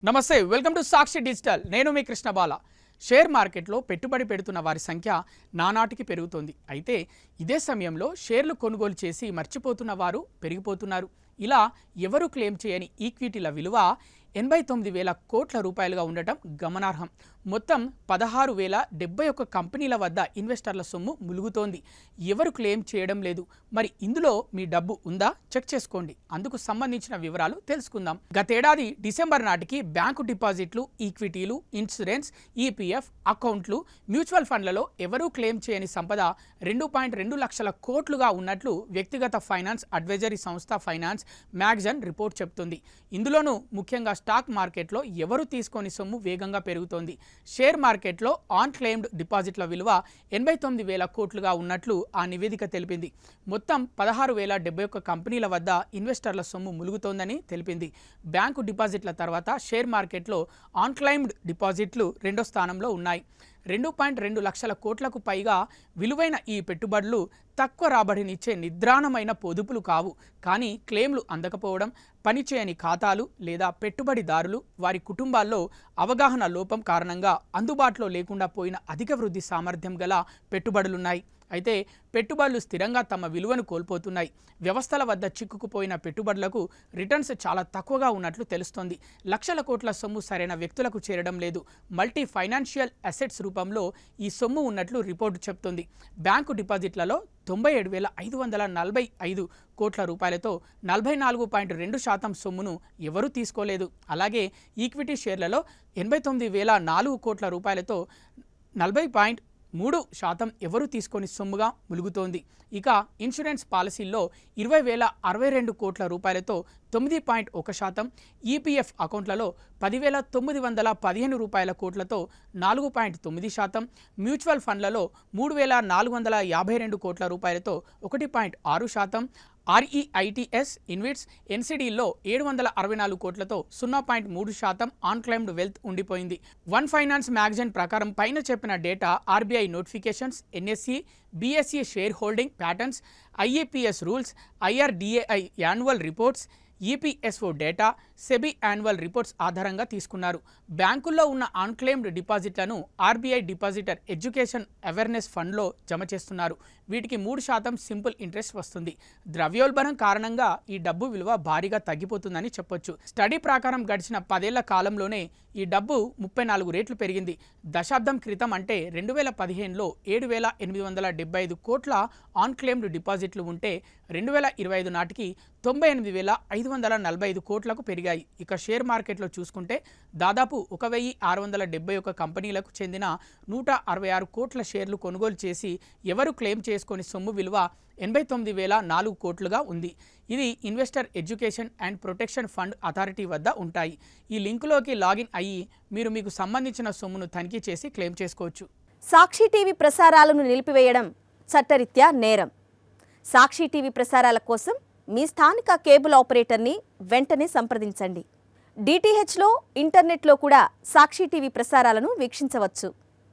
నమస్తే welcome to Sakshi digital నేను మీ కృష్ణబాల share మార్కెట్లో పెట్టుబడి పెడుతున్న వారి సంఖ్య నానాటికి పెరుగుతోంది అయితే ఇదే సమయంలో షేర్లు కొనుగోలు చేసి మర్చిపోతున్న వారు పెరిగిపోతున్నారు ఇలా ఎవరు క్లెయిమ్ చేయని ఈక్విటీల విలువ 89,000 కోట్ల రూపాయలుగా ఉండటం గమనార్హం మొత్తం 16,071 కంపెనీల వద్ద ఇన్వెస్టర్ల సొమ్ము ములుగుతోంది ఎవరు క్లెయిమ్ చేయడం లేదు మరి ఇందులో మీ డబ్బు ఉందా చెక్ చేసుకోండి అందుకు సంబంధించిన వివరాలు తెలుసుకుందాం గతేడాది డిసెంబర్ నాటికి బ్యాంకు డిపాజిట్లు ఈక్విటీలు ఇన్సూరెన్స్ ఈపీఎఫ్ అకౌంట్లు మ్యూచువల్ ఫండ్లలో ఎవరూ క్లెయిమ్ చేయని సంపద 2.2 లక్షల కోట్లుగా ఉన్నట్లు వ్యక్తిగత ఫైనాన్స్ అడ్వైజరీ సంస్థ ఫైనాన్స్ మ్యాగజైన్ రిపోర్ట్ చెబుతుంది ఇందులోనూ ముఖ్యంగా స్టాక్ మార్కెట్లో ఎవరు తీసుకొని సొమ్ము వేగంగా పెరుగుతోంది షేర్ మార్కెట్లో ఆన్ క్లెయిమ్డ్ డిపాజిట్ల విలువ 89,000 కోట్లుగా ఉన్నట్లు ఆ నివేదిక తెలిపింది మొత్తం 16,071 కంపెనీల వద్ద ఇన్వెస్టర్ల సొమ్ము ములుగుతోందని తెలిపింది బ్యాంకు డిపాజిట్ల తర్వాత షేర్ మార్కెట్లో ఆన్ క్లెయిమ్డ్ డిపాజిట్లు రెండో స్థానంలో ఉన్నాయి 2.2 లక్షల కోట్లకు పైగా విలువైన ఈ పెట్టుబడులు తక్కువ రాబడినిచ్చే నిద్రాణమైన పొదుపులు కావు కానీ క్లెయిమ్లు అందకపోవడం పనిచేయని ఖాతాలు లేదా పెట్టుబడిదారులు వారి కుటుంబాల్లో అవగాహన లోపం కారణంగా అందుబాటులో లేకుండా పోయిన అధిక వృద్ధి సామర్థ్యం గల పెట్టుబడులున్నాయి అయితే పెట్టుబడులు స్థిరంగా తమ విలువను కోల్పోతున్నాయి వ్యవస్థల వద్ద చిక్కుకుపోయిన పెట్టుబడులకు రిటర్న్స్ చాలా తక్కువగా ఉన్నట్లు తెలుస్తోంది లక్షల కోట్ల సొమ్ము సరైన వ్యక్తులకు చేరడం లేదు మల్టీ ఫైనాన్షియల్ అసెట్స్ రూపంలో ఈ సొమ్ము ఉన్నట్లు రిపోర్టు చెబుతోంది బ్యాంకు డిపాజిట్లలో 97,545 కోట్ల రూపాయలతో 44.2% సొమ్మును ఎవరూ తీసుకోలేదు అలాగే ఈక్విటీ షేర్లలో 89,004 కోట్ల రూపాయలతో 40.3% ఎవరు తీసుకొని సొమ్ముగా ములుగుతోంది ఇక ఇన్సూరెన్స్ పాలసీల్లో 20,062 కోట్ల రూపాయలతో 9.1% ఈపీఎఫ్ అకౌంట్లలో 10,915 రూపాయల కోట్లతో 4.9% మ్యూచువల్ ఫండ్లలో 3,452 కోట్ల రూపాయలతో 1.6% ఆర్ఈఐటిఎస్ ఇన్విట్స్ ఎన్సిడిల్లో 764 కోట్లతో 0.3% ఆన్ క్లెయిమ్డ్ వెల్త్ ఉండిపోయింది వన్ ఫైనాన్స్ మ్యాగజైన్ ప్రకారం పైన చెప్పిన data RBI notifications NSC BSE share holding patterns IAPS rules IRDAI annual reports EPSO data SEBI annual reports ఆధారంగా తీసుకున్నారు బ్యాంకుల్లో ఉన్న అన్క్లెయిమ్డ్ డిపాజిట్లను ఆర్బీఐ డిపాజిటర్ ఎడ్యుకేషన్ అవేర్నెస్ ఫండ్లో జమ చేస్తున్నారు వీటికి 3% సింపుల్ ఇంట్రెస్ట్ వస్తుంది ద్రవ్యోల్బణం కారణంగా ఈ డబ్బు విలువ భారీగా తగ్గిపోతుందని చెప్పొచ్చు స్టడీ ప్రకారం గడిచిన 10 ఏళ్ల కాలంలోనే ఈ డబ్బు 34 రెట్లు పెరిగింది దశాబ్దం క్రితం అంటే 2015లో 7,875 కోట్ల ఆన్క్లెయిమ్డ్ డిపాజిట్లు ఉంటే 2025 నాటికి 98,545 కోట్లకు పెరిగాయి ఇక షేర్ మార్కెట్లో చూసుకుంటే దాదాపు 1,671 కంపెనీలకు చెందిన 166 కోట్ల షేర్లు కొనుగోలు చేసి ఎవరు క్లెయిమ్ చేసుకొని సొమ్ము విలువ 89,004 కోట్లుగా ఉంది ఇది investor education and protection fund authority వద్ద ఉంటాయి ఈ లింకులోకి లాగిన్ అయ్యి మీరు మీకు సంబంధించిన సొమ్మును తనిఖీ చేసి క్లెయిమ్ చేసుకోవచ్చు సాక్షి టీవీ ప్రసారాలను నిలిపివేయడం చట్టరీత్యా నేరం సాక్షి టీవీ ప్రసారాల కోసం మీ స్థానిక కేబుల్ ఆపరేటర్ని వెంటనే సంప్రదించండి డిటిహెచ్లో ఇంటర్నెట్లో కూడా సాక్షి టీవీ ప్రసారాలను వీక్షించవచ్చు